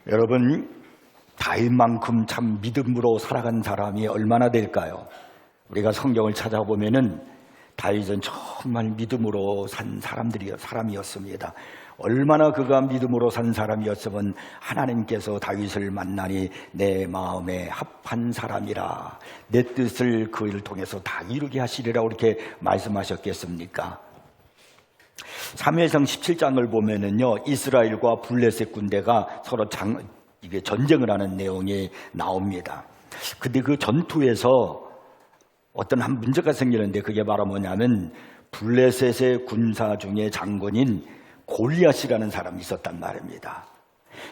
여러분, 다윗만큼 참 믿음으로 살아간 사람이 얼마나 될까요? 우리가 성경을 찾아보면은 다윗은 정말 믿음으로 산 사람이었습니다. 얼마나 그가 믿음으로 산 사람이었으면 하나님께서 다윗을 만나니 내 마음에 합한 사람이라 내 뜻을 그를 통해서 다 이루게 하시리라고 이렇게 말씀하셨겠습니까? 사무엘상 17장을 보면은요, 이스라엘과 블레셋 군대가 서로 전쟁을 하는 내용이 나옵니다. 근데 그 전투에서 어떤 한 문제가 생기는데 그게 바로 뭐냐면 블레셋의 군사 중에 장군인 골리앗이라는 사람이 있었단 말입니다.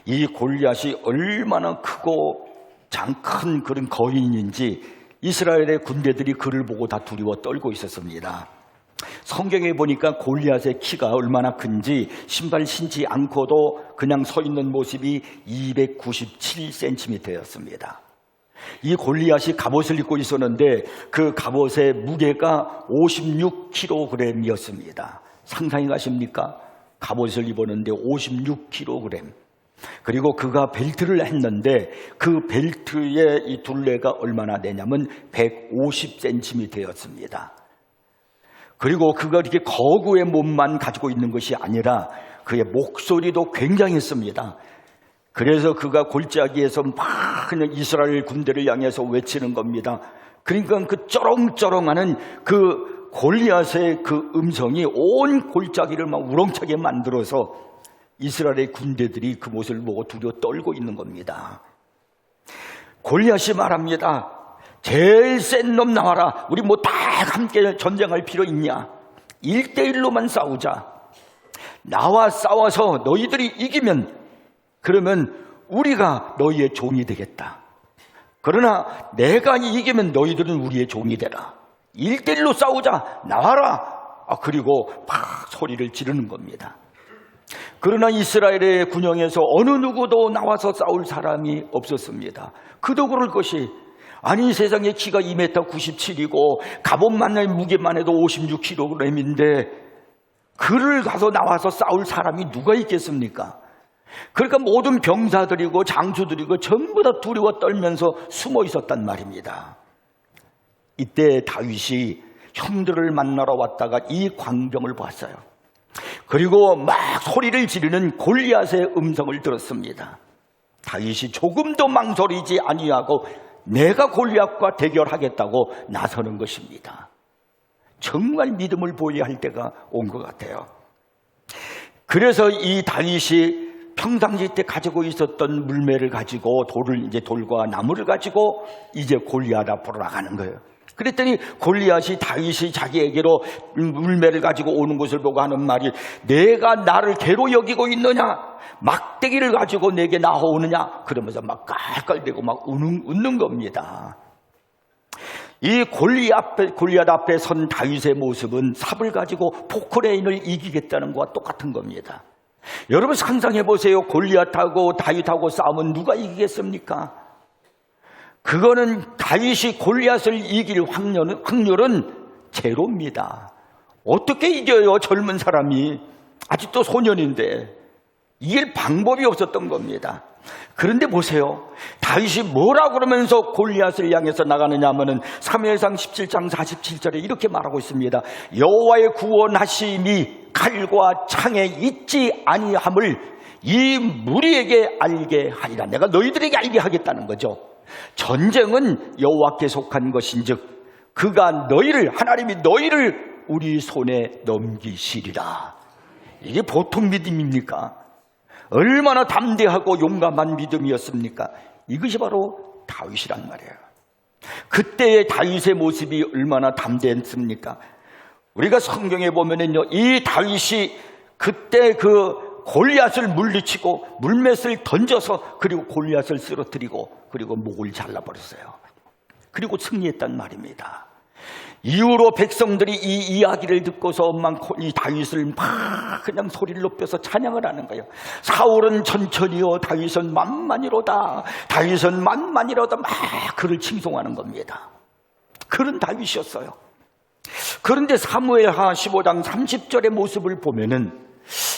이 골리앗이 얼마나 크고 큰 그런 거인인지 이스라엘의 군대들이 그를 보고 다 두려워 떨고 있었습니다. 성경에 보니까 골리앗의 키가 얼마나 큰지 신발 신지 않고도 그냥 서 있는 모습이 297cm였습니다. 이 골리앗이 갑옷을 입고 있었는데 그 갑옷의 무게가 56kg이었습니다. 상상이 가십니까? 갑옷을 입었는데 56kg. 그리고 그가 벨트를 했는데 그 벨트의 이 둘레가 얼마나 되냐면 150cm였습니다. 그리고 그가 이렇게 거구의 몸만 가지고 있는 것이 아니라 그의 목소리도 굉장했습니다. 그래서 그가 골짜기에서 막 그냥 이스라엘 군대를 향해서 외치는 겁니다. 그러니까 그 쩌렁쩌렁하는 그 골리앗의 그 음성이 온 골짜기를 막 우렁차게 만들어서 이스라엘의 군대들이 그 모습을 보고 두려워 떨고 있는 겁니다. 골리앗이 말합니다. 제일 센 놈 나와라. 우리 뭐 다 함께 전쟁할 필요 있냐? 1대1로만 싸우자. 나와 싸워서 너희들이 이기면 그러면 우리가 너희의 종이 되겠다. 그러나 내가 이기면 너희들은 우리의 종이 되라. 1대1로 싸우자. 나와라. 그리고 막 소리를 지르는 겁니다. 그러나 이스라엘의 군영에서 어느 누구도 나와서 싸울 사람이 없었습니다. 그도 그럴 것이 아니 세상에 키가 2m97이고 갑옷만의 무게만 해도 56kg인데 그를 가서 나와서 싸울 사람이 누가 있겠습니까? 그러니까 모든 병사들이고 장수들이고 전부 다 두려워 떨면서 숨어 있었단 말입니다. 이때 다윗이 형들을 만나러 왔다가 이 광경을 봤어요. 그리고 막 소리를 지르는 골리앗의 음성을 들었습니다. 다윗이 조금도 망설이지 아니하고 내가 골리앗과 대결하겠다고 나서는 것입니다. 정말 믿음을 보여야 할 때가 온 것 같아요. 그래서 이 다윗이 평상시 때 가지고 있었던 물매를 가지고 돌과 나무를 가지고 이제 골리앗 앞으로 나가는 거예요. 그랬더니 골리앗이 다윗이 자기에게로 물매를 가지고 오는 것을 보고 하는 말이 내가 나를 개로 여기고 있느냐? 막대기를 가지고 내게 나오느냐? 그러면서 막 깔깔대고 막 웃는 겁니다. 이 골리앗 앞에 선 다윗의 모습은 삽을 가지고 포크레인을 이기겠다는 것과 똑같은 겁니다. 여러분 상상해 보세요. 골리앗하고 다윗하고 싸우면 누가 이기겠습니까? 그거는 다윗이 골리앗을 이길 확률은 제로입니다. 어떻게 이겨요? 젊은 사람이 아직도 소년인데 이길 방법이 없었던 겁니다. 그런데 보세요. 다윗이 뭐라 그러면서 골리앗을 향해서 나가느냐 하면은 사무엘상 17장 47절에 이렇게 말하고 있습니다. 여호와의 구원하심이 칼과 창에 있지 아니함을 이 무리에게 알게 하리라. 내가 너희들에게 알게 하겠다는 거죠. 전쟁은 여호와께 속한 것인즉 그가 하나님이 너희를 우리 손에 넘기시리라. 이게 보통 믿음입니까? 얼마나 담대하고 용감한 믿음이었습니까? 이것이 바로 다윗이란 말이에요. 그때의 다윗의 모습이 얼마나 담대했습니까? 우리가 성경에 보면은요, 이 다윗이 그때 그 골리앗을 물리치고 물맷을 던져서 그리고 골리앗을 쓰러뜨리고 그리고 목을 잘라버렸어요. 그리고 승리했단 말입니다. 이후로 백성들이 이 이야기를 듣고서 이 다윗을 막 그냥 소리를 높여서 찬양을 하는 거예요. 사울은 천천히요, 다윗은 만만이로다. 다윗은 만만이로다. 막 그를 칭송하는 겁니다. 그런 다윗이었어요. 그런데 사무엘하 15장 30절의 모습을 보면은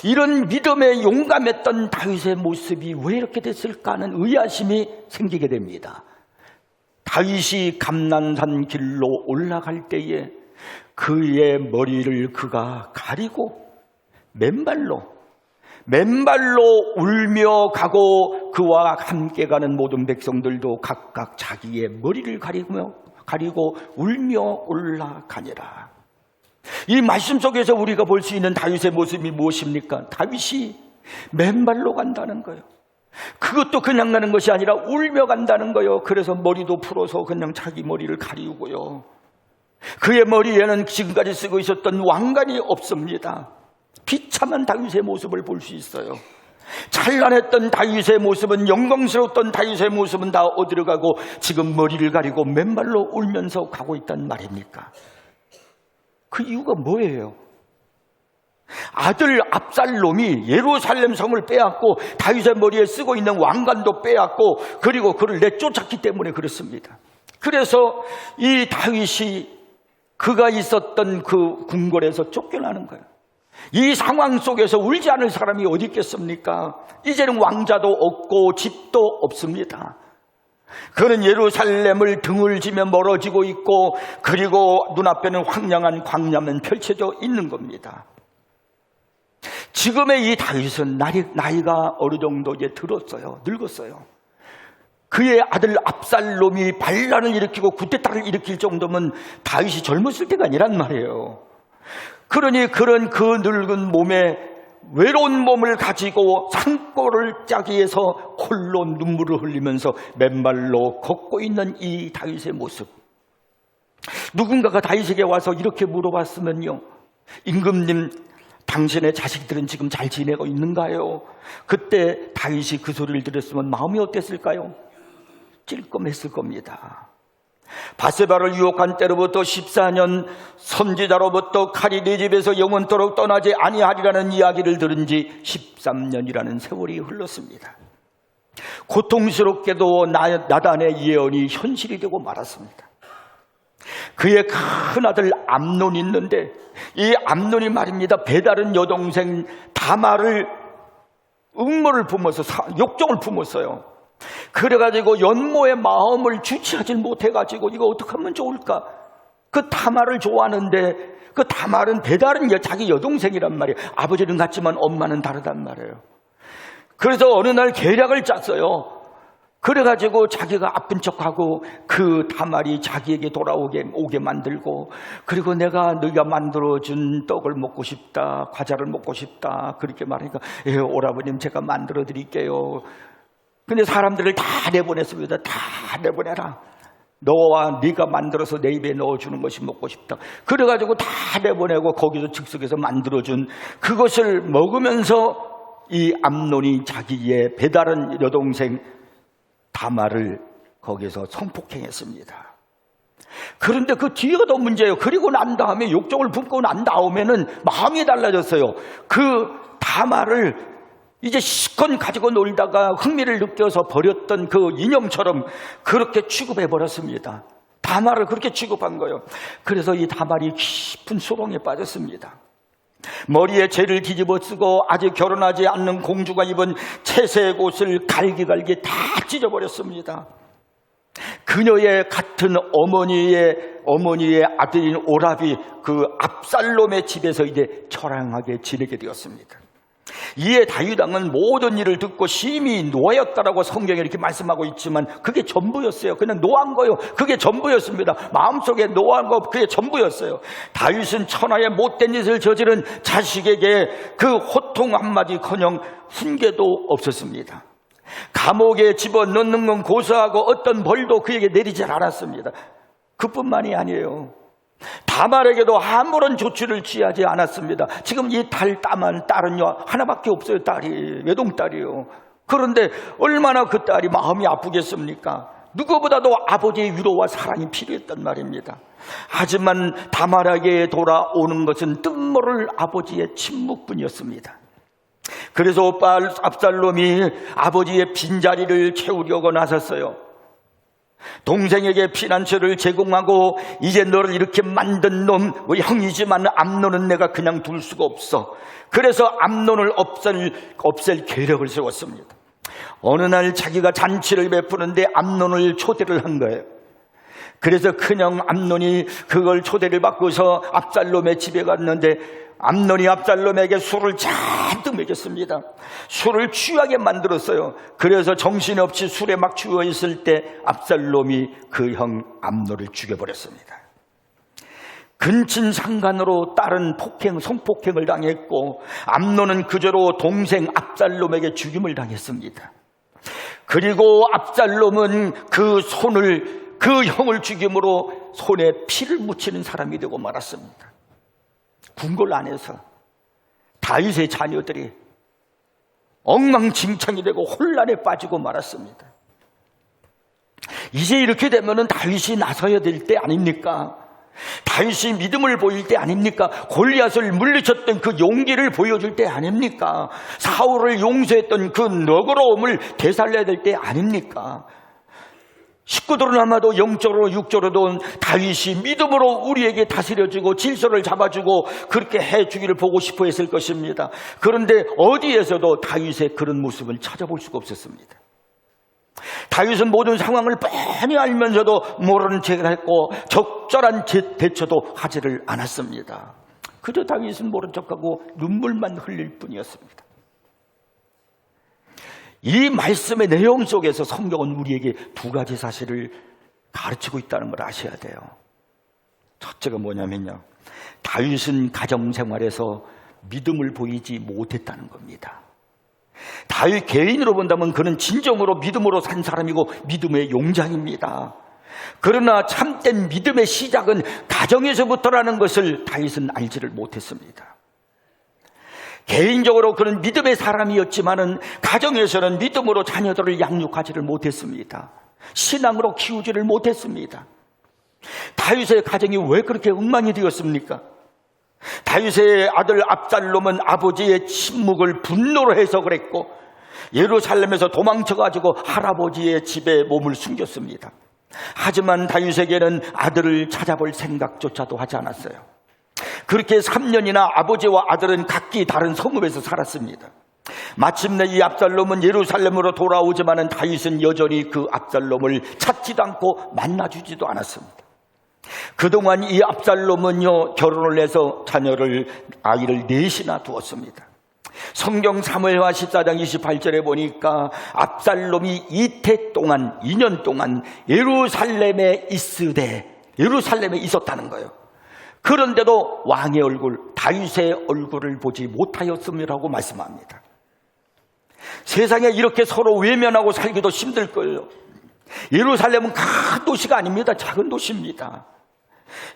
이런 믿음에 용감했던 다윗의 모습이 왜 이렇게 됐을까 하는 의아심이 생기게 됩니다. 다윗이 감난산 길로 올라갈 때에 그의 머리를 그가 가리고 맨발로 울며 가고 그와 함께 가는 모든 백성들도 각각 자기의 머리를 가리고 울며 올라가니라. 이 말씀 속에서 우리가 볼 수 있는 다윗의 모습이 무엇입니까? 다윗이 맨발로 간다는 거예요. 그것도 그냥 가는 것이 아니라 울며 간다는 거예요. 그래서 머리도 풀어서 그냥 자기 머리를 가리우고요. 그의 머리에는 지금까지 쓰고 있었던 왕관이 없습니다. 비참한 다윗의 모습을 볼 수 있어요. 찬란했던 다윗의 모습은, 영광스러웠던 다윗의 모습은 다 어디로 가고 지금 머리를 가리고 맨발로 울면서 가고 있단 말입니까? 그 이유가 뭐예요? 아들 압살롬이 예루살렘 성을 빼앗고 다윗의 머리에 쓰고 있는 왕관도 빼앗고 그리고 그를 내쫓았기 때문에 그렇습니다. 그래서 이 다윗이 그가 있었던 그 궁궐에서 쫓겨나는 거예요. 이 상황 속에서 울지 않을 사람이 어디 있겠습니까? 이제는 왕자도 없고 집도 없습니다. 그는 예루살렘을 등을 지며 멀어지고 있고 그리고 눈앞에는 황량한 광야만 펼쳐져 있는 겁니다. 지금의 이 다윗은 나이가 어느 정도 이제 들었어요. 늙었어요. 그의 아들 압살롬이 반란을 일으키고 쿠데타를 일으킬 정도면 다윗이 젊었을 때가 아니란 말이에요. 그러니 그런 그 늙은 몸에 외로운 몸을 가지고 산골을 짜기 위해서 홀로 눈물을 흘리면서 맨발로 걷고 있는 이 다윗의 모습. 누군가가 다윗에게 와서 이렇게 물어봤으면요, 임금님, 당신의 자식들은 지금 잘 지내고 있는가요? 그때 다윗이 그 소리를 들었으면 마음이 어땠을까요? 찔끔했을 겁니다. 바세바를 유혹한 때로부터 14년, 선지자로부터 칼이 네 집에서 영원토록 떠나지 아니하리라는 이야기를 들은 지 13년이라는 세월이 흘렀습니다. 고통스럽게도 나단의 예언이 현실이 되고 말았습니다. 그의 큰 아들 암논이 있는데 이 암논이 말입니다, 배다른 여동생 다말을 음모를 품어서 욕정을 품었어요. 그래가지고 연모의 마음을 주체하지 못해가지고 이거 어떻게 하면 좋을까? 그 다말을 좋아하는데 그 다말은 배다른 자기 여동생이란 말이에요. 아버지는 같지만 엄마는 다르단 말이에요. 그래서 어느 날 계략을 짰어요. 그래가지고 자기가 아픈 척하고 그 다말이 자기에게 오게 만들고, 그리고 네가 만들어준 떡을 먹고 싶다, 과자를 먹고 싶다, 그렇게 말하니까 오라버님 제가 만들어 드릴게요. 근데 사람들을 다 내보냈습니다. 다 내보내라. 너와 네가 만들어서 내 입에 넣어주는 것이 먹고 싶다. 그래가지고 다 내보내고 거기서 즉석에서 만들어준 그것을 먹으면서 이 암논이 자기의 배다른 여동생 다말을 거기서 성폭행했습니다. 그런데 그 뒤가 더 문제예요. 그리고 난 다음에 욕정을 품고 난 다음에는 마음이 달라졌어요. 그 다말을 이제 시컷 가지고 놀다가 흥미를 느껴서 버렸던 그 인형처럼 그렇게 취급해버렸습니다. 다말을 그렇게 취급한 거예요. 그래서 이 다말이 깊은 소동에 빠졌습니다. 머리에 재를 뒤집어 쓰고 아직 결혼하지 않는 공주가 입은 채색 옷을 갈기갈기 다 찢어버렸습니다. 그녀의 같은 어머니의 아들인 오라비, 그 압살롬의 집에서 이제 처량하게 지내게 되었습니다. 이에 다윗 왕은 모든 일을 듣고 심히 노하였다라고 성경에 이렇게 말씀하고 있지만 그게 전부였어요. 그냥 노한 거요. 그게 전부였습니다. 마음속에 노한 거 그게 전부였어요. 다윗은 천하의 못된 짓을 저지른 자식에게 그 호통 한마디커녕 훈계도 없었습니다. 감옥에 집어넣는 건 고소하고 어떤 벌도 그에게 내리지 않았습니다. 그뿐만이 아니에요. 다말에게도 아무런 조치를 취하지 않았습니다. 지금 이 딸은요 하나밖에 없어요. 딸이 외동딸이요. 그런데 얼마나 그 딸이 마음이 아프겠습니까? 누구보다도 아버지의 위로와 사랑이 필요했단 말입니다. 하지만 다말에게 돌아오는 것은 뜻모를 아버지의 침묵뿐이었습니다. 그래서 오빠 압살롬이 아버지의 빈자리를 채우려고 나섰어요. 동생에게 피난처를 제공하고 이제 너를 이렇게 만든 놈, 우리 형이지만 암논은 내가 그냥 둘 수가 없어. 그래서 암논을 없앨 계략을 세웠습니다. 어느 날 자기가 잔치를 베푸는데 암논을 초대를 한 거예요. 그래서 큰형 암논이 그걸 초대를 받고서 압살롬의 집에 갔는데 암논이 압살롬에게 술을 잔뜩 먹였습니다. 술을 취하게 만들었어요. 그래서 정신없이 술에 막 취해 있을 때 압살롬이 그 형 암논을 죽여버렸습니다. 근친상간으로 딸은 성폭행을 당했고 암논은 그저로 동생 압살롬에게 죽임을 당했습니다. 그리고 압살롬은 그 형을 죽임으로 손에 피를 묻히는 사람이 되고 말았습니다. 궁궐 안에서 다윗의 자녀들이 엉망진창이 되고 혼란에 빠지고 말았습니다. 이제 이렇게 되면은 다윗이 나서야 될 때 아닙니까? 다윗이 믿음을 보일 때 아닙니까? 골리앗을 물리쳤던 그 용기를 보여줄 때 아닙니까? 사울을 용서했던 그 너그러움을 되살려야 될 때 아닙니까? 식구들은 아마도 영적으로 육적으로도 다윗이 믿음으로 우리에게 다스려주고 질서를 잡아주고 그렇게 해주기를 보고 싶어 했을 것입니다. 그런데 어디에서도 다윗의 그런 모습을 찾아볼 수가 없었습니다. 다윗은 모든 상황을 뻔히 알면서도 모르는 척을 했고 적절한 대처도 하지를 않았습니다. 그저 다윗은 모른 척하고 눈물만 흘릴 뿐이었습니다. 이 말씀의 내용 속에서 성경은 우리에게 두 가지 사실을 가르치고 있다는 걸 아셔야 돼요. 첫째가 뭐냐면요, 다윗은 가정생활에서 믿음을 보이지 못했다는 겁니다. 다윗 개인으로 본다면 그는 진정으로 믿음으로 산 사람이고 믿음의 용장입니다. 그러나 참된 믿음의 시작은 가정에서부터라는 것을 다윗은 알지를 못했습니다. 개인적으로 그는 믿음의 사람이었지만은 가정에서는 믿음으로 자녀들을 양육하지를 못했습니다. 신앙으로 키우지를 못했습니다. 다윗의 가정이 왜 그렇게 엉망이 되었습니까? 다윗의 아들 압살롬은 아버지의 침묵을 분노로 해석을 했고 예루살렘에서 도망쳐가지고 할아버지의 집에 몸을 숨겼습니다. 하지만 다윗에게는 아들을 찾아볼 생각조차도 하지 않았어요. 그렇게 3년이나 아버지와 아들은 각기 다른 성읍에서 살았습니다. 마침내 이 압살롬은 예루살렘으로 돌아오지만은 다윗은 여전히 그 압살롬을 찾지도 않고 만나주지도 않았습니다. 그동안 이 압살롬은요, 결혼을 해서 아이를 넷이나 두었습니다. 성경 사무엘하 14장 28절에 보니까 압살롬이 이태 동안 2년 동안 예루살렘에 있었다는 거예요. 그런데도 왕의 얼굴, 다윗의 얼굴을 보지 못하였음이라고 말씀합니다. 세상에 이렇게 서로 외면하고 살기도 힘들 거예요. 예루살렘은 큰 도시가 아닙니다. 작은 도시입니다.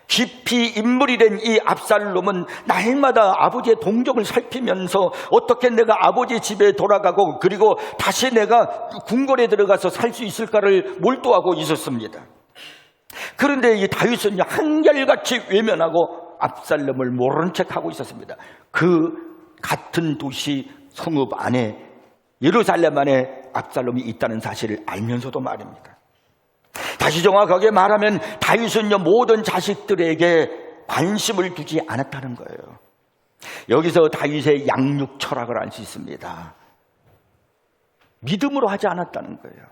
깊이 인물이 된 이 압살롬은 날마다 아버지의 동정을 살피면서 어떻게 내가 아버지 집에 돌아가고 그리고 다시 내가 궁궐에 들어가서 살 수 있을까를 몰두하고 있었습니다. 그런데 이 다윗은 한결같이 외면하고 압살롬을 모른 척하고 있었습니다. 그 같은 도시 성읍 안에, 예루살렘 안에 압살롬이 있다는 사실을 알면서도 말입니다. 다시 정확하게 말하면 다윗은 모든 자식들에게 관심을 두지 않았다는 거예요. 여기서 다윗의 양육 철학을 알 수 있습니다. 믿음으로 하지 않았다는 거예요.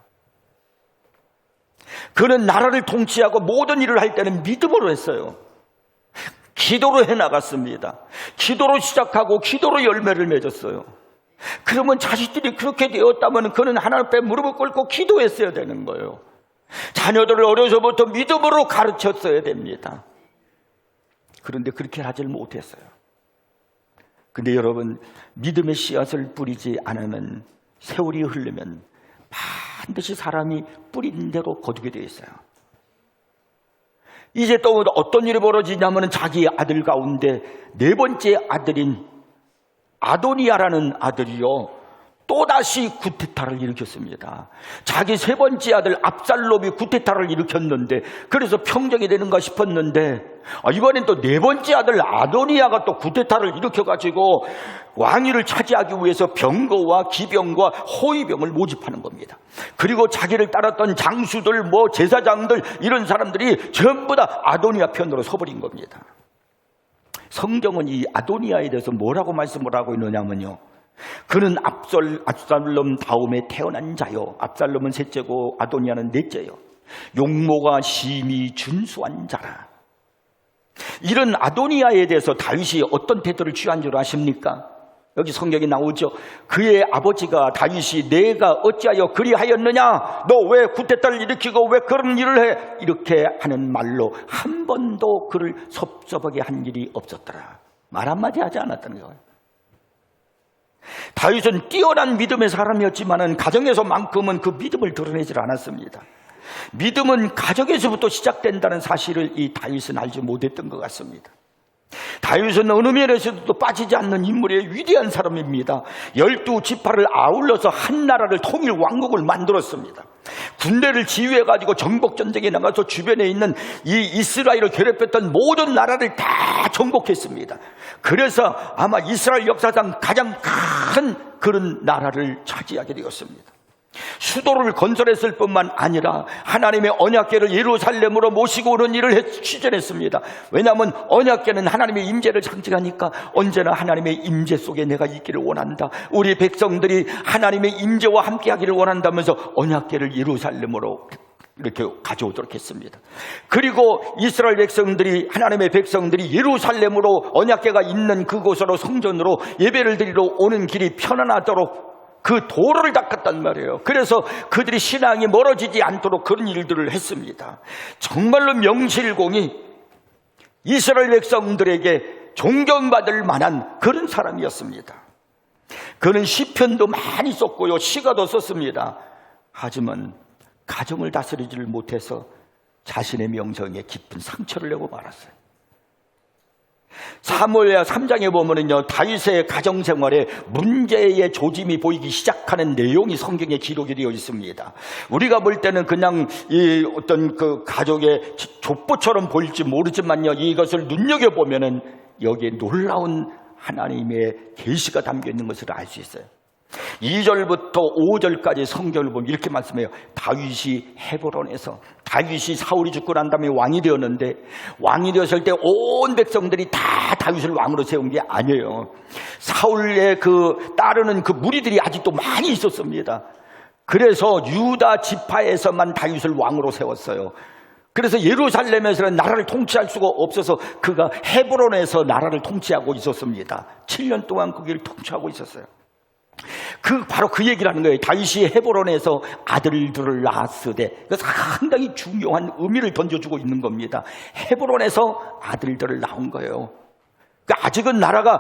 그는 나라를 통치하고 모든 일을 할 때는 믿음으로 했어요. 기도로 해나갔습니다. 기도로 시작하고 기도로 열매를 맺었어요. 그러면 자식들이 그렇게 되었다면 그는 하나님 앞에 무릎을 꿇고 기도했어야 되는 거예요. 자녀들을 어려서부터 믿음으로 가르쳤어야 됩니다. 그런데 그렇게 하질 못했어요. 근데 여러분, 믿음의 씨앗을 뿌리지 않으면 세월이 흐르면 반드시 사람이 뿌린 대로 거두게 되어 있어요. 이제 또 어떤 일이 벌어지냐면 자기 아들 가운데 네 번째 아들인 아도니아라는 아들이요, 또 또다시 구테타를 일으켰습니다. 자기 세 번째 아들 압살롬이 구테타를 일으켰는데, 그래서 평정이 되는가 싶었는데 이번엔 또 네 번째 아들 아도니아가 또 구테타를 일으켜가지고 왕위를 차지하기 위해서 병거와 기병과 호위병을 모집하는 겁니다. 그리고 자기를 따랐던 장수들, 제사장들, 이런 사람들이 전부 다 아도니아 편으로 서버린 겁니다. 성경은 이 아도니아에 대해서 뭐라고 말씀을 하고 있느냐면요, 그는 압살롬 다음에 태어난 자요, 압살롬은 셋째고 아도니아는 넷째요, 용모가 심히 준수한 자라. 이런 아도니아에 대해서 다윗이 어떤 태도를 취한 줄 아십니까? 여기 성경에 나오죠. 그의 아버지가 다윗이 내가 어찌하여 그리하였느냐, 너 왜 구테타를 일으키고 왜 그런 일을 해, 이렇게 하는 말로 한 번도 그를 섭섭하게 한 일이 없었더라. 말 한마디 하지 않았다는 거예요. 다윗은 뛰어난 믿음의 사람이었지만 가정에서만큼은 그 믿음을 드러내질 않았습니다. 믿음은 가정에서부터 시작된다는 사실을 이 다윗은 알지 못했던 것 같습니다. 다윗은 어느 면에서도 빠지지 않는 인물의 위대한 사람입니다. 12지파를 아울러서 한 나라를 통일 왕국을 만들었습니다. 군대를 지휘해가지고 정복전쟁에 나가서 주변에 있는 이 이스라엘을 괴롭혔던 모든 나라를 다 정복했습니다. 그래서 아마 이스라엘 역사상 가장 큰 그런 나라를 차지하게 되었습니다. 수도를 건설했을 뿐만 아니라 하나님의 언약궤를 예루살렘으로 모시고 오는 일을 추진했습니다. 왜냐하면 언약궤는 하나님의 임재를 상징하니까 언제나 하나님의 임재 속에 내가 있기를 원한다, 우리 백성들이 하나님의 임재와 함께하기를 원한다면서 언약궤를 예루살렘으로 이렇게 가져오도록 했습니다. 그리고 이스라엘 백성들이, 하나님의 백성들이 예루살렘으로 언약궤가 있는 그곳으로 성전으로 예배를 드리러 오는 길이 편안하도록 그 도로를 닦았단 말이에요. 그래서 그들이 신앙이 멀어지지 않도록 그런 일들을 했습니다. 정말로 명실공히 이스라엘 백성들에게 존경받을 만한 그런 사람이었습니다. 그는 시편도 많이 썼고요, 시가도 썼습니다. 하지만 가정을 다스리지를 못해서 자신의 명성에 깊은 상처를 내고 말았어요. 사무엘하 3장에 보면은요, 다윗의 가정생활에 문제의 조짐이 보이기 시작하는 내용이 성경에 기록이 되어 있습니다. 우리가 볼 때는 그냥 이 어떤 그 가족의 족보처럼 보일지 모르지만요, 이것을 눈여겨보면은 여기에 놀라운 하나님의 계시가 담겨 있는 것을 알 수 있어요. 2절부터 5절까지 성경을 보면 이렇게 말씀해요. 다윗이 헤브론에서, 다윗이 사울이 죽고 난 다음에 왕이 되었는데, 왕이 되었을 때 온 백성들이 다 다윗을 왕으로 세운 게 아니에요. 사울의 그 따르는 그 무리들이 아직도 많이 있었습니다. 그래서 유다 지파에서만 다윗을 왕으로 세웠어요. 그래서 예루살렘에서는 나라를 통치할 수가 없어서 그가 헤브론에서 나라를 통치하고 있었습니다. 7년 동안 거기를 통치하고 있었어요. 바로 그 얘기를 하는 거예요. 다윗이 헤브론에서 아들들을 낳았으되, 상당히 중요한 의미를 던져주고 있는 겁니다. 헤브론에서 아들들을 낳은 거예요. 그러니까 아직은 나라가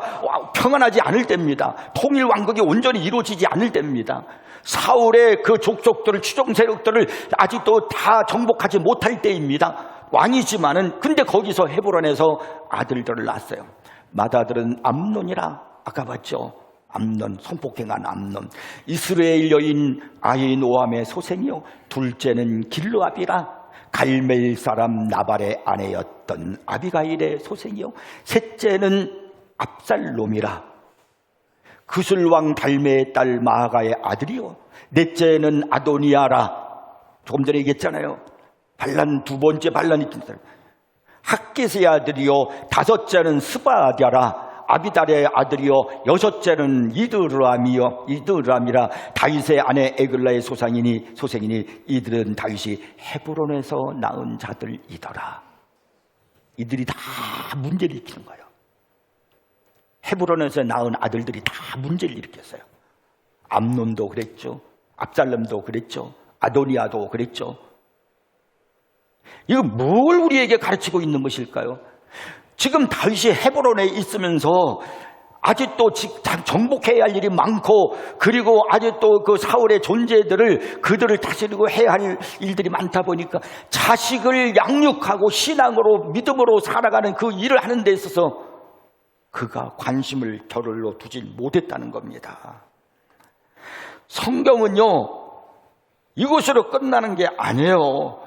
평안하지 않을 때입니다. 통일 왕국이 온전히 이루어지지 않을 때입니다. 사울의 그 족속들을, 추종 세력들을 아직도 다 정복하지 못할 때입니다. 왕이지만은, 근데 거기서 헤브론에서 아들들을 낳았어요. 맏아들은 암논이라, 아까 봤죠? 암논, 성폭행한 암논. 이스라엘 여인 아히노암의 소생이요, 둘째는 길르압이라, 갈멜 사람 나발의 아내였던 아비가일의 소생이요, 셋째는 압살롬이라, 그술왕 달메의 딸 마아가의 아들이요, 넷째는 아도니아라, 조금 전에 얘기했잖아요. 두 번째 반란이 학겟의 아들이요, 다섯째는 스바랴라, 아비달의 아들이요, 여섯째는 이드람이라, 다윗의 아내 에글라의 소생이니 이들은 다윗이 헤브론에서 낳은 자들이더라. 이들이 다 문제를 일으키는 거예요. 헤브론에서 낳은 아들들이 다 문제를 일으켰어요. 암논도 그랬죠, 압살롬도 그랬죠, 아도니아도 그랬죠. 이거 뭘 우리에게 가르치고 있는 것일까요? 지금 다윗이 헤브론에 있으면서 아직도 정복해야 할 일이 많고, 그리고 아직도 그 사울의 존재들을, 그들을 다스리고 해야 할 일들이 많다 보니까 자식을 양육하고 신앙으로, 믿음으로 살아가는 그 일을 하는 데 있어서 그가 관심을 겨를로 두지 못했다는 겁니다. 성경은요, 이것으로 끝나는 게 아니에요.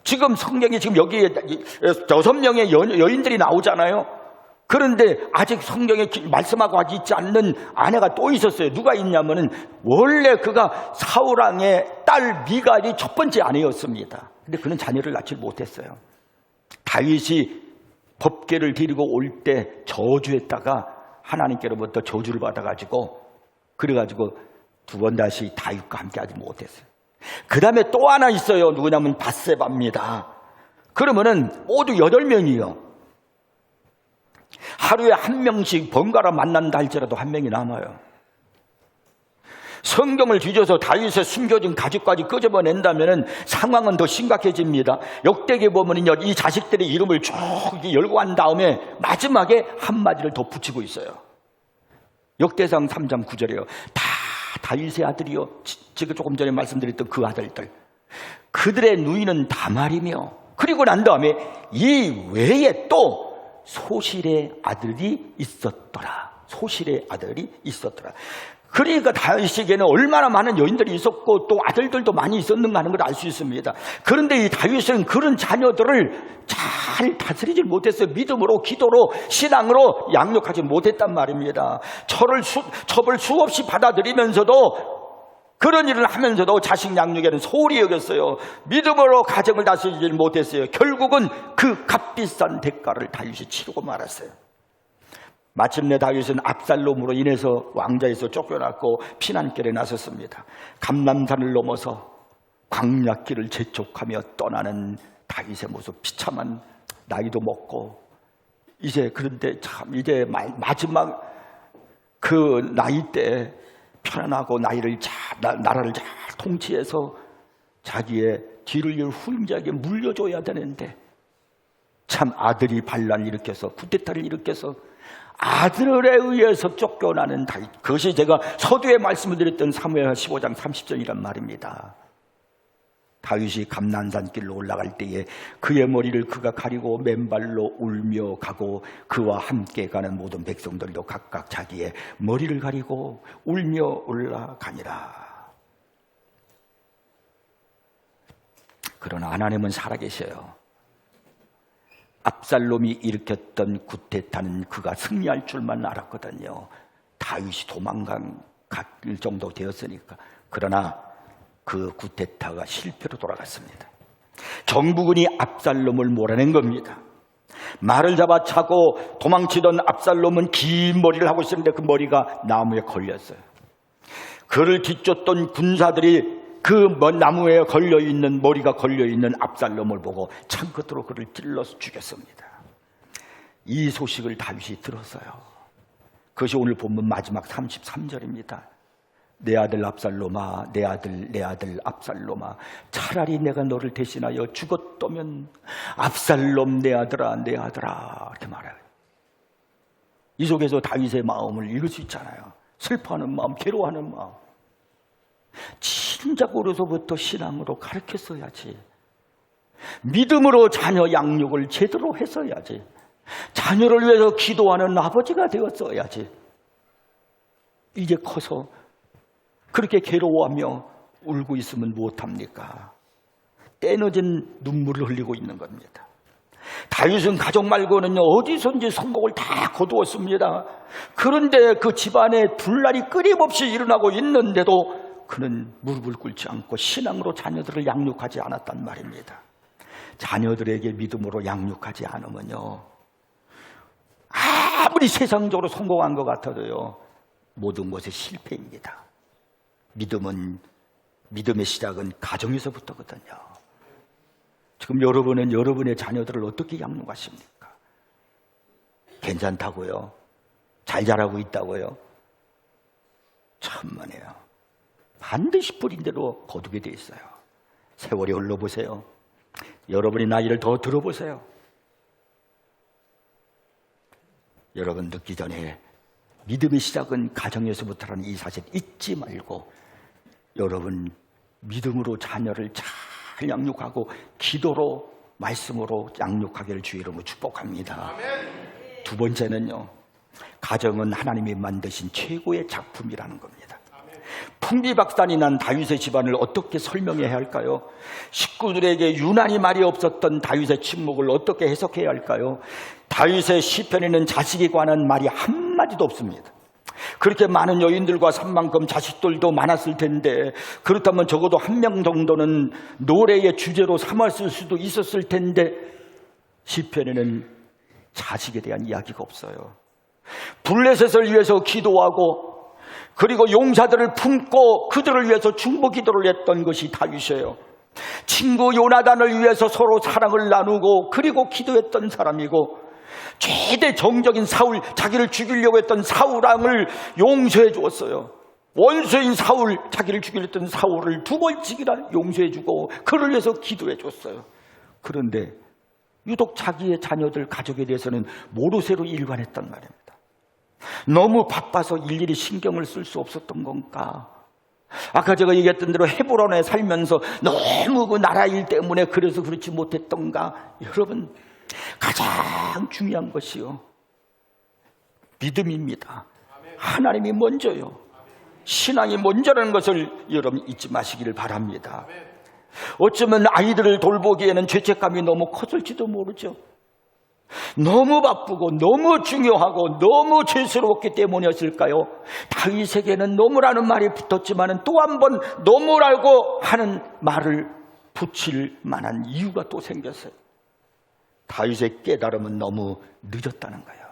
지금 성경이 지금 여기에 6명의 여인들이 나오잖아요. 그런데 아직 성경에 말씀하고 아직 있지 않는 아내가 또 있었어요. 누가 있냐면은 원래 그가 사울왕의 딸 미갈이 첫 번째 아내였습니다. 근데 그는 자녀를 낳지 못했어요. 다윗이 법궤를 데리고 올 때 저주했다가 하나님께로부터 저주를 받아가지고 그래가지고 두 번 다시 다윗과 함께 하지 못했어요. 그 다음에 또 하나 있어요. 누구냐면 밧세바입니다. 그러면은 모두 8명이요. 하루에 한 명씩 번갈아 만난다 할지라도 한 명이 남아요. 성경을 뒤져서 다윗의 숨겨진 가죽까지 끄집어낸다면 상황은 더 심각해집니다. 역대기에 보면은요, 이 자식들의 이름을 쭉 열고 한 다음에 마지막에 한마디를 더 붙이고 있어요. 역대상 3장 9절이에요. 다 다윗의 아들이요. 지금 조금 전에 말씀드렸던 그 아들들. 그들의 누이는 다말이며, 그리고 난 다음에 이 외에 또 소실의 아들이 있었더라. 소실의 아들이 있었더라. 그러니까 다윗에게는 얼마나 많은 여인들이 있었고 또 아들들도 많이 있었는가 하는 걸 알 수 있습니다. 그런데 이 다윗은 그런 자녀들을 잘 다스리지 못했어요. 믿음으로, 기도로, 신앙으로 양육하지 못했단 말입니다. 첩을 수없이 받아들이면서도, 그런 일을 하면서도 자식 양육에는 소홀히 여겼어요. 믿음으로 가정을 다스리지 못했어요. 결국은 그 값비싼 대가를 다윗이 치르고 말았어요. 마침내 다윗은 압살롬으로 인해서 왕자에서 쫓겨났고 피난길에 나섰습니다. 감람산을 넘어서 광야길을 재촉하며 떠나는 다윗의 모습, 비참한, 나이도 먹고 이제, 그런데 참 이제 마지막 그 나이 때 편안하고 나라를 잘 통치해서 자기의 뒤를 이을 후임자에게 물려줘야 되는데, 참 아들이 반란을 일으켜서, 쿠데타를 일으켜서 아들에 의해서 쫓겨나는 다윗. 그것이 제가 서두에 말씀을 드렸던 사무엘 15장 30절이란 말입니다. 다윗이 감난산길로 올라갈 때에 그의 머리를 그가 가리고 맨발로 울며 가고 그와 함께 가는 모든 백성들도 각각 자기의 머리를 가리고 울며 올라가니라. 그러나 하나님은 살아계셔요. 압살롬이 일으켰던 쿠데타는 그가 승리할 줄만 알았거든요. 다윗이 도망갈 정도 되었으니까. 그러나 그 쿠데타가 실패로 돌아갔습니다. 정부군이 압살롬을 몰아낸 겁니다. 말을 잡아차고 도망치던 압살롬은 긴 머리를 하고 있었는데 그 머리가 나무에 걸렸어요. 그를 뒤쫓던 군사들이 그 나무에 걸려있는, 머리가 걸려있는 압살롬을 보고 창끝으로 그를 찔러서 죽였습니다. 이 소식을 다윗이 들었어요. 그것이 오늘 본문 마지막 33절입니다. 내 아들 압살롬아, 내 아들 압살롬아, 차라리 내가 너를 대신하여 죽었다면 압살롬 내 아들아 이렇게 말해요. 이 속에서 다윗의 마음을 읽을 수 있잖아요. 슬퍼하는 마음, 괴로워하는 마음. 진작 어려서부터 신앙으로 가르쳤어야지. 믿음으로 자녀 양육을 제대로 했어야지. 자녀를 위해서 기도하는 아버지가 되었어야지. 이제 커서 그렇게 괴로워하며 울고 있으면 무엇합니까? 때늦은 눈물을 흘리고 있는 겁니다. 다윗은 가족 말고는요, 어디선지 성공을 다 거두었습니다. 그런데 그 집안에 분란이 끊임없이 일어나고 있는데도 그는 무릎을 꿇지 않고 신앙으로 자녀들을 양육하지 않았단 말입니다. 자녀들에게 믿음으로 양육하지 않으면요, 아무리 세상적으로 성공한 것 같아도요, 모든 것의 실패입니다. 믿음의 시작은 가정에서부터거든요. 지금 여러분은 여러분의 자녀들을 어떻게 양육하십니까? 괜찮다고요? 잘 자라고 있다고요? 천만에요. 반드시 뿌린 대로 거두게 돼 있어요. 세월이 흘러보세요. 여러분이 나이를 더 들어보세요. 여러분 늦기 전에 믿음의 시작은 가정에서부터라는 이 사실 잊지 말고 여러분 믿음으로 자녀를 잘 양육하고 기도로 말씀으로 양육하기를 주의 이름으로 축복합니다. 두 번째는요, 가정은 하나님이 만드신 최고의 작품이라는 겁니다. 풍비박산이 난 다윗의 집안을 어떻게 설명해야 할까요? 식구들에게 유난히 말이 없었던 다윗의 침묵을 어떻게 해석해야 할까요? 다윗의 시편에는 자식에 관한 말이 한마디도 없습니다. 그렇게 많은 여인들과 산만큼 자식들도 많았을 텐데, 그렇다면 적어도 한 명 정도는 노래의 주제로 삼았을 수도 있었을 텐데, 시편에는 자식에 대한 이야기가 없어요. 블레셋을 위해서 기도하고 그리고 용사들을 품고 그들을 위해서 중보 기도를 했던 것이 다윗이에요. 친구 요나단을 위해서 서로 사랑을 나누고 그리고 기도했던 사람이고, 최대 정적인 사울, 자기를 죽이려고 했던 사울왕을 용서해 주었어요. 원수인 사울, 자기를 죽이려 했던 사울을 두 벌씩이나 용서해 주고 그를 위해서 기도해 줬어요. 그런데 유독 자기의 자녀들, 가족에 대해서는 모르쇠로 일관했단 말입니다. 너무 바빠서 일일이 신경을 쓸 수 없었던 건가? 아까 제가 얘기했던 대로 헤브론에 살면서 너무 그 나라 일 때문에 그래서 그렇지 못했던가? 여러분, 가장 중요한 것이요, 믿음입니다. 하나님이 먼저요. 신앙이 먼저라는 것을 여러분 잊지 마시기를 바랍니다. 어쩌면 아이들을 돌보기에는 죄책감이 너무 컸을지도 모르죠. 너무 바쁘고 너무 중요하고 너무 죄스러웠기 때문이었을까요? 다윗에게는 너무라는 말이 붙었지만 또 한 번 너무라고 하는 말을 붙일 만한 이유가 또 생겼어요. 다윗의 깨달음은 너무 늦었다는 거예요.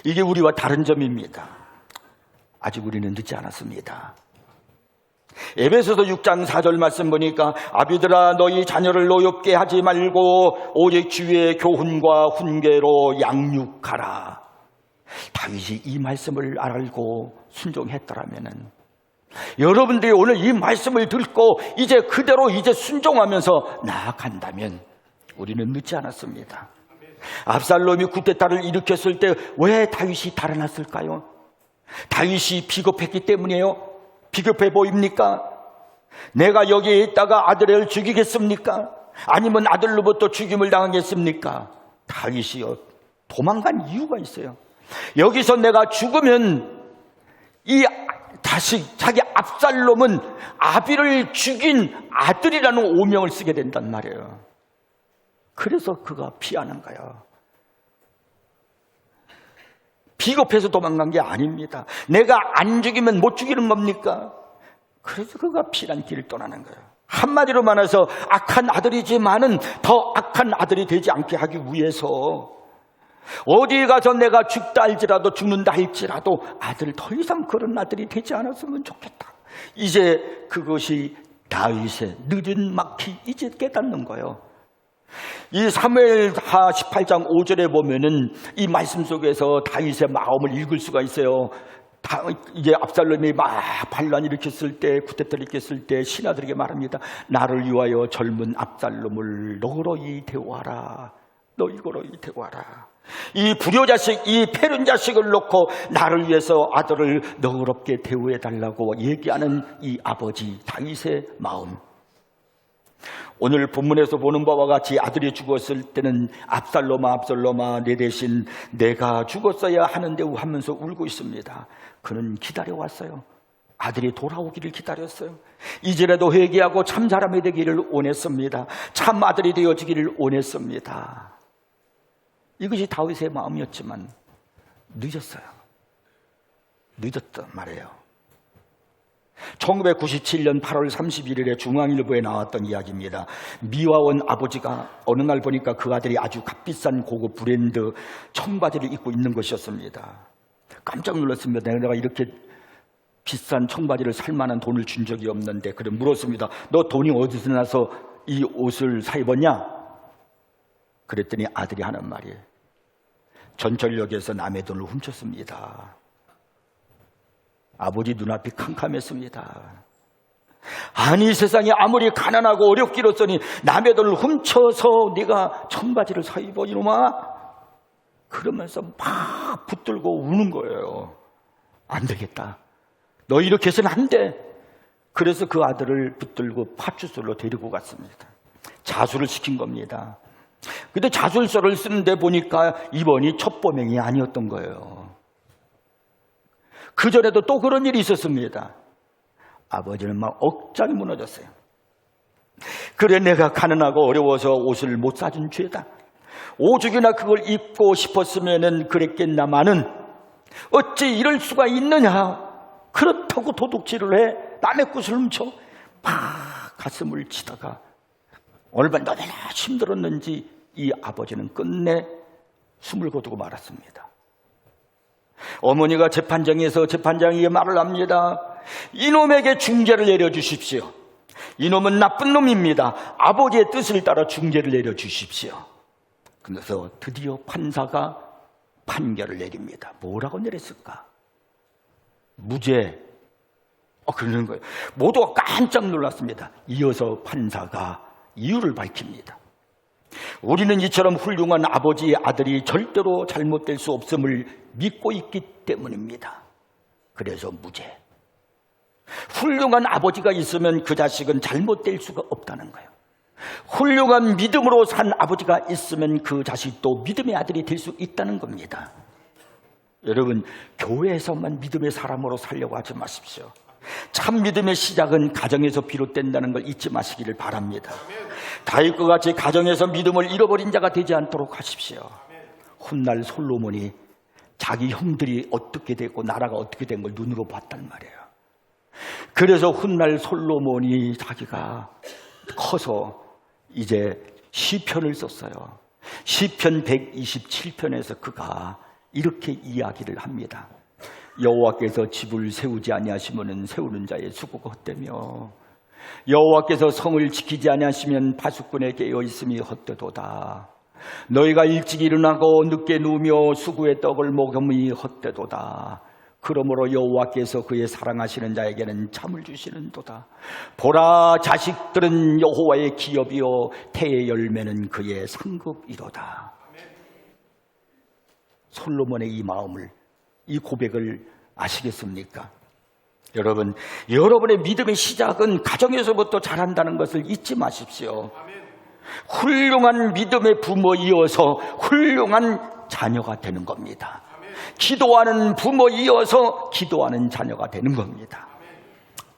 이게 우리와 다른 점입니다. 아직 우리는 늦지 않았습니다. 에베소서 6장 4절 말씀 보니까, 아비들아 너희 자녀를 노엽게 하지 말고 오직 주의 교훈과 훈계로 양육하라. 다윗이 이 말씀을 알고 순종했더라면은, 여러분들이 오늘 이 말씀을 듣고 이제 그대로 이제 순종하면서 나아간다면 우리는 늦지 않았습니다. 압살롬이 쿠데타를 일으켰을 때 왜 다윗이 달아났을까요? 다윗이 비겁했기 때문이에요? 비겁해 보입니까? 내가 여기에 있다가 아들을 죽이겠습니까? 아니면 아들로부터 죽임을 당하겠습니까? 다윗이요, 도망간 이유가 있어요. 여기서 내가 죽으면 이 자식, 자기 압살롬은 아비를 죽인 아들이라는 오명을 쓰게 된단 말이에요. 그래서 그가 피하는 거예요. 비겁해서 도망간 게 아닙니다. 내가 안 죽이면 못 죽이는 겁니까? 그래서 그가 피란 길을 떠나는 거예요. 한마디로 말해서 악한 아들이지만은 더 악한 아들이 되지 않게 하기 위해서, 어디에 가서 내가 죽다 할지라도, 죽는다 할지라도 아들, 더 이상 그런 아들이 되지 않았으면 좋겠다. 이제 그것이 다윗의 늦은 막히 이제 깨닫는 거예요. 이 사무엘하 18장 5절에 보면은 이 말씀 속에서 다윗의 마음을 읽을 수가 있어요. 이제 압살롬이 막 반란 일으켰을 때, 쿠데타를 일으켰을 때 신하들에게 말합니다. 나를 위하여 젊은 압살롬을 너그러이 대우하라. 너그러이 대우하라. 이 불효자식, 이 패륜 자식을 놓고 나를 위해서 아들을 너그럽게 대우해달라고 얘기하는 이 아버지 다윗의 마음. 오늘 본문에서 보는 바와 같이 아들이 죽었을 때는 압살롬아, 압살롬아, 내 대신 내가 죽었어야 하는데 하면서 울고 있습니다. 그는 기다려왔어요. 아들이 돌아오기를 기다렸어요. 이제라도 회개하고 참 사람이 되기를 원했습니다. 참 아들이 되어지기를 원했습니다. 이것이 다윗의 마음이었지만 늦었어요. 늦었단 말이에요. 1997년 8월 31일에 중앙일보에 나왔던 이야기입니다. 미화원 아버지가 어느 날 보니까 그 아들이 아주 값비싼 고급 브랜드 청바지를 입고 있는 것이었습니다. 깜짝 놀랐습니다. 내가 이렇게 비싼 청바지를 살 만한 돈을 준 적이 없는데, 그래 물었습니다. 너 돈이 어디서 나서 이 옷을 사 입었냐? 그랬더니 아들이 하는 말이, 전철역에서 남의 돈을 훔쳤습니다. 아버지 눈앞이 캄캄했습니다. 아니, 세상에 아무리 가난하고 어렵기로서니 남의 돈을 훔쳐서 네가 청바지를 사 입어, 이놈아? 그러면서 막 붙들고 우는 거예요. 안 되겠다. 너 이렇게 해서는 안 돼. 그래서 그 아들을 붙들고 파출소로 데리고 갔습니다. 자수를 시킨 겁니다. 근데 자술서를 쓰는데 보니까 이번이 첫 범행이 아니었던 거예요. 그전에도 또 그런 일이 있었습니다. 아버지는 막 억장이 무너졌어요. 그래, 내가 가난하고 어려워서 옷을 못 사준 죄다. 오죽이나 그걸 입고 싶었으면 그랬겠나마는 어찌 이럴 수가 있느냐. 그렇다고 도둑질을 해 남의 것을 훔쳐 막 가슴을 치다가 얼마나 힘들었는지 이 아버지는 끝내 숨을 거두고 말았습니다. 어머니가 재판장에서 재판장에게 말을 합니다. 이놈에게 중죄를 내려주십시오. 이놈은 나쁜 놈입니다. 아버지의 뜻을 따라 중죄를 내려주십시오. 그래서 드디어 판사가 판결을 내립니다. 뭐라고 내렸을까? 무죄. 그러는 거예요. 모두가 깜짝 놀랐습니다. 이어서 판사가 이유를 밝힙니다. 우리는 이처럼 훌륭한 아버지의 아들이 절대로 잘못될 수 없음을 믿고 있기 때문입니다. 그래서 무죄. 훌륭한 아버지가 있으면 그 자식은 잘못될 수가 없다는 거예요. 훌륭한 믿음으로 산 아버지가 있으면 그 자식도 믿음의 아들이 될 수 있다는 겁니다. 여러분, 교회에서만 믿음의 사람으로 살려고 하지 마십시오. 참 믿음의 시작은 가정에서 비롯된다는 걸 잊지 마시기를 바랍니다. 다윗과 같이 가정에서 믿음을 잃어버린 자가 되지 않도록 하십시오. 훗날 솔로몬이 자기 형들이 어떻게 됐고 나라가 어떻게 된 걸 눈으로 봤단 말이에요. 그래서 훗날 솔로몬이 자기가 커서 이제 시편을 썼어요. 시편 127편에서 그가 이렇게 이야기를 합니다. 여호와께서 집을 세우지 아니하시면은 세우는 자의 수고가 헛되며 여호와께서 성을 지키지 아니하시면 파수꾼에 깨어 있음이 헛되도다. 너희가 일찍 일어나고 늦게 누우며 수구의 떡을 먹음이 헛되도다. 그러므로 여호와께서 그의 사랑하시는 자에게는 잠을 주시는도다. 보라, 자식들은 여호와의 기업이요 태의 열매는 그의 상급이로다. 솔로몬의 이 마음을, 이 고백을 아시겠습니까? 여러분, 여러분의 믿음의 시작은 가정에서부터 잘한다는 것을 잊지 마십시오. 훌륭한 믿음의 부모이어서 훌륭한 자녀가 되는 겁니다. 기도하는 부모이어서 기도하는 자녀가 되는 겁니다.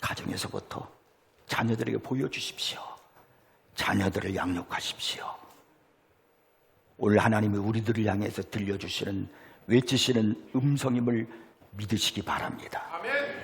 가정에서부터 자녀들에게 보여주십시오. 자녀들을 양육하십시오. 오늘 하나님이 우리들을 향해서 들려주시는, 외치시는 음성임을 믿으시기 바랍니다.